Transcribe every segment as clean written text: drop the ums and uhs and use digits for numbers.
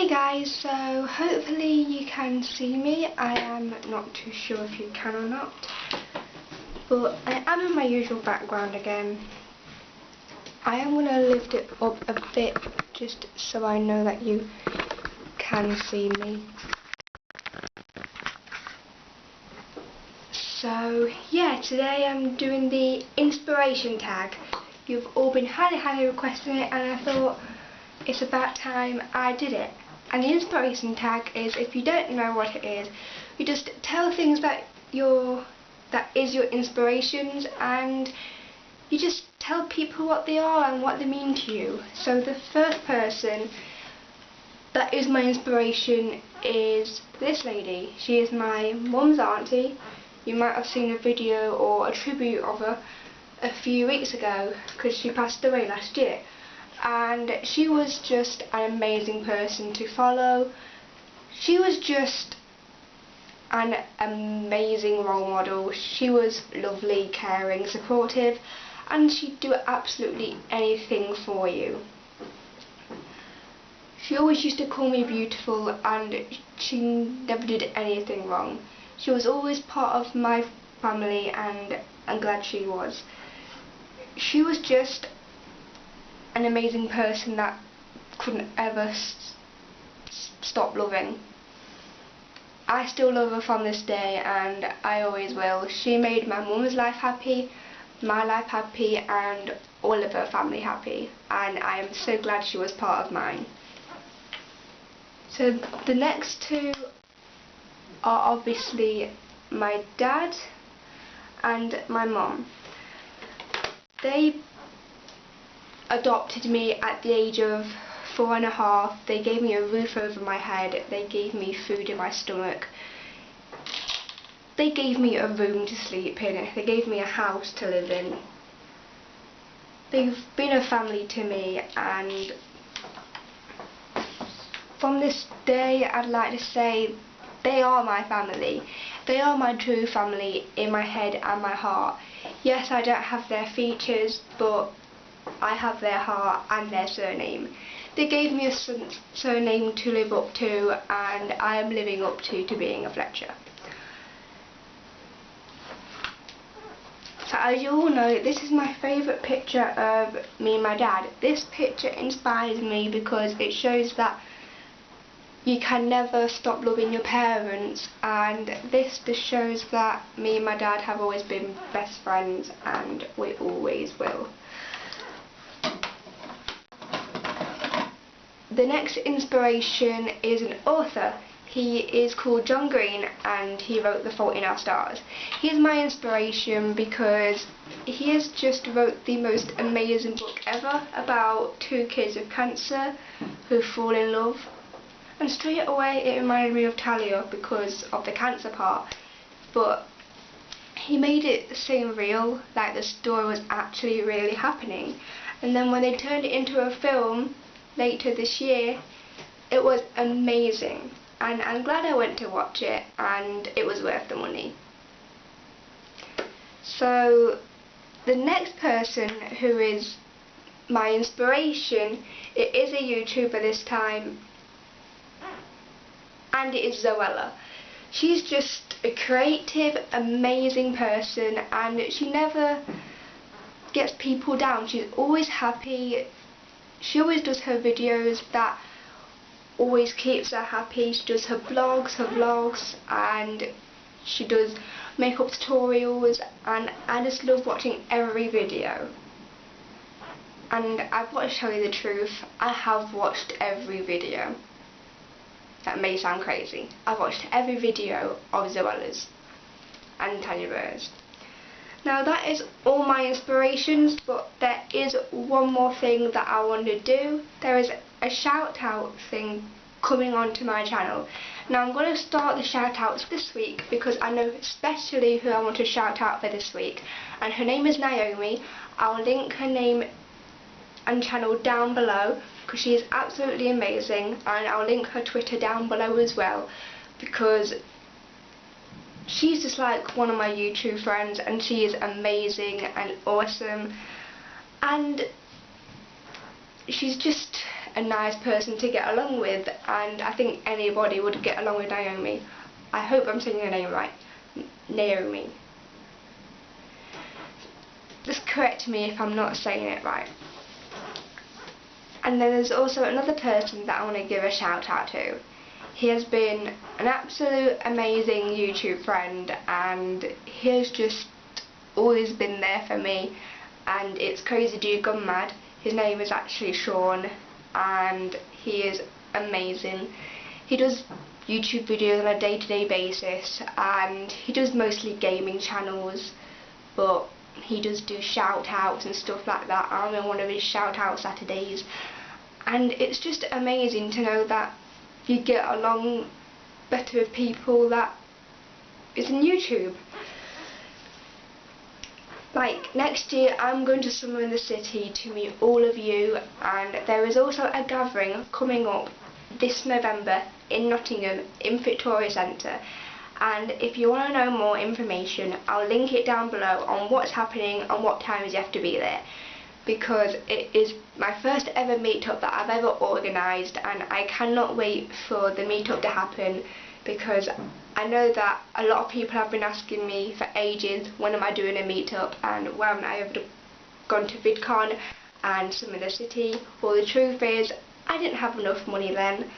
Hey guys, so hopefully you can see me. I am not too sure if you can or not, but I am in my usual background again. I am going to lift it up a bit just so I know that you can see me. So yeah, today I'm doing the inspiration tag. You've all been highly requesting it, and I thought it's about time I did it. And the inspiration tag is, if you don't know what it is, you just tell things that is your inspirations, and you just tell people what they are and what they mean to you. So the first person that is my inspiration is this lady. She is my mum's auntie. You might have seen a video or a tribute of her a few weeks ago because she passed away last year. And she was just an amazing person to follow. She was just an amazing role model. She was lovely, caring, supportive, and she'd do absolutely anything for you. She always used to call me beautiful, and she never did anything wrong. She was always part of my family, and I'm glad she was. She was just an amazing person that couldn't ever stop loving. I still love her from this day, and I always will. She made my mum's life happy, my life happy, and all of her family happy, and I am so glad she was part of mine. So the next two are obviously my dad and my mum. They adopted me at the age of 4.5. They gave me a roof over my head. They gave me food in my stomach. They gave me a room to sleep in. They gave me a house to live in. They've been a family to me, and from this day I'd like to say they are my family. They are my true family in my head and my heart. Yes, I don't have their features, but I have their heart and their surname. They gave me a surname to live up to, and I am living up to being a Fletcher. So as you all know, this is my favourite picture of me and my dad. This picture inspires me because it shows that you can never stop loving your parents, and this just shows that me and my dad have always been best friends, and we always will. The next inspiration is an author. He is called John Green, and he wrote The Fault in Our Stars. He's my inspiration because he has just wrote the most amazing book ever about two kids with cancer who fall in love. And straight away it reminded me of Talia because of the cancer part, but he made it seem real, like the story was actually really happening. And then when they turned it into a film later this year, it was amazing, and I'm glad I went to watch it, and it was worth the money. So the next person who is my inspiration, it is a YouTuber this time, and it is Zoella. She's just a creative, amazing person, and she never gets people down. She's always happy. She always does her videos that always keeps her happy. She does her blogs, her vlogs, and she does makeup tutorials, and I just love watching every video. And I've got to tell you the truth, I have watched every video. That may sound crazy. I've watched every video of Zoella's and Tanya Burr's. Now that is all my inspirations, but there is one more thing that I want to do. There is a shout out thing coming onto my channel. Now I'm going to start the shout outs this week because I know especially who I want to shout out for this week, and her name is Naomi. I'll link her name and channel down below because she is absolutely amazing, and I'll link her Twitter down below as well because she's just like one of my YouTube friends, and she is amazing and awesome, and she's just a nice person to get along with, and I think anybody would get along with Naomi. I hope I'm saying her name right. Naomi. Just correct me if I'm not saying it right. And then there's also another person that I want to give a shout out to. He has been an absolute amazing YouTube friend, and he has just always been there for me, and it's Crazy Dude Gone Mad. His name is actually Sean, and he is amazing. He does YouTube videos on a day-to-day basis, and he does mostly gaming channels, but he does do shout outs and stuff like that. I'm in one of his shout out Saturdays, and it's just amazing to know that you get along better with people that is in YouTube. Like next year I'm going to Summer in the City to meet all of you, and there is also a gathering coming up this November in Nottingham in Victoria Centre, and if you want to know more information I'll link it down below on what's happening and what times you have to be there, because it is my first ever meetup that I've ever organised, and I cannot wait for the meetup to happen, because I know that a lot of people have been asking me for ages, when am I doing a meetup, and why haven't I ever gone to VidCon and Summer in the City. Well, the truth is I didn't have enough money then.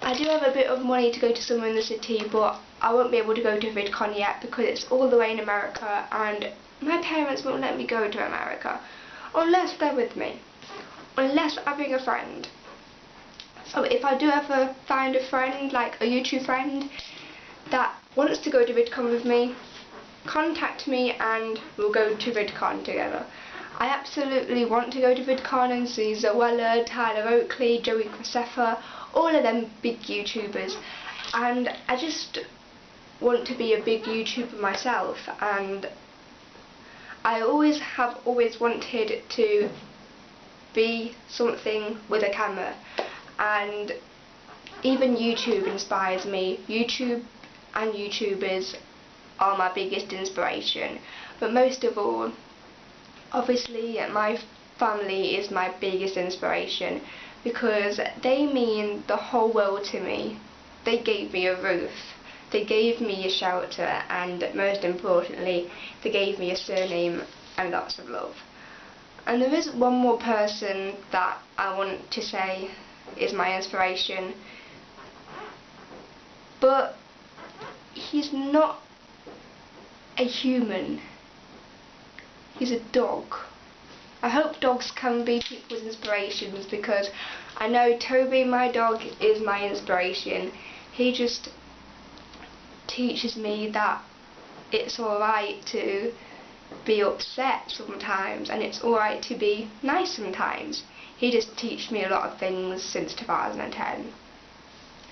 I do have a bit of money to go to Summer in the City, but I won't be able to go to VidCon yet because it's all the way in America, and my parents won't let me go to America unless they're with me, unless I bring a friend. So if I do ever find a friend, like a YouTube friend, that wants to go to VidCon with me, contact me and we'll go to VidCon together. I absolutely want to go to VidCon and see Zoella, Tyler Oakley, Joey Graceffa, all of them big YouTubers, and I just want to be a big YouTuber myself, and I have always wanted to be something with a camera, and even YouTube inspires me. YouTube and YouTubers are my biggest inspiration, but most of all, obviously my family is my biggest inspiration, because they mean the whole world to me. They gave me a roof, they gave me a shelter, and most importantly they gave me a surname and lots of love. And there is one more person that I want to say is my inspiration, but he's not a human, he's a dog. I hope dogs can be people's inspirations, because I know Toby, my dog, is my inspiration. He just teaches me that it's alright to be upset sometimes, and it's alright to be nice sometimes. He just teaches me a lot of things since 2010.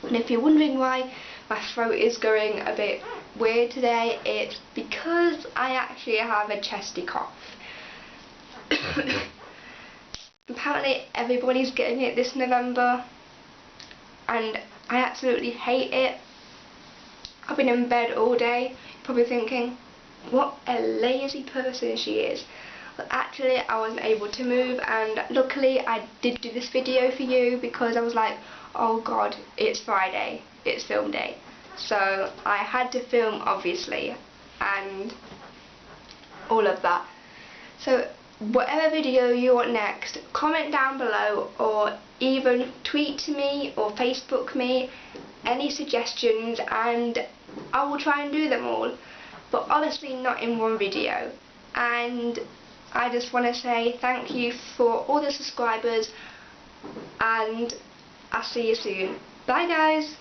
And if you're wondering why my throat is going a bit weird today, it's because I actually have a chesty cough. Apparently everybody's getting it this November, and I absolutely hate it. I've been in bed all day, probably thinking, what a lazy person she is. But actually I wasn't able to move, and luckily I did do this video for you, because I was like, oh god, it's Friday, it's film day. So I had to film, obviously, and all of that. So whatever video you want next, comment down below, or even tweet to me or Facebook me any suggestions, and I will try and do them all, but obviously not in one video. And I just want to say thank you for all the subscribers, and I'll see you soon. Bye guys!